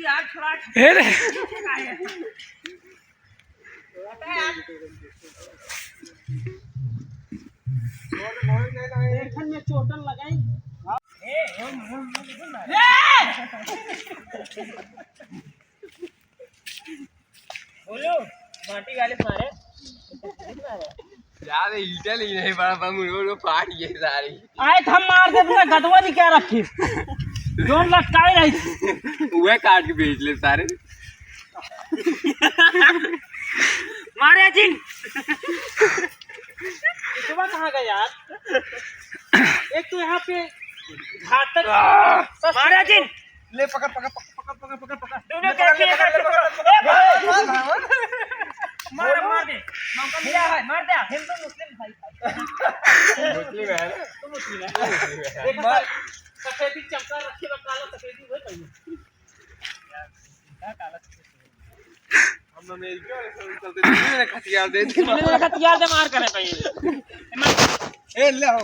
यार थोड़ा में चोटन लगाई बोलो माटी वाले मारे यार ईटा नहीं बड़ा बंगुर फाड़ गए सारी आए हम मार दे पूरा गदवा नहीं क्या रखी जोन लटकाई रही वह काट के बेच ले सारे मारे जिन सुबह कहाँ गया यार एक तो यहाँ पे घातक मारे जिन ले पकड़ पकड़ पकड़ पकड़ पकड़ पकड़ तूने क्या किया मार मार दे मौका मिला है मार दे हिंदू मुस्लिम भाई मुस्लिम है ना तो मुस्लिम है देख सफेदी चमका रखी है काला सफेदी हुए कहीं क्या काला हम अमेरिका वाले सब चलते नहीं खतियार दे मैंने खतियार से मार करे भाई ए ले आओ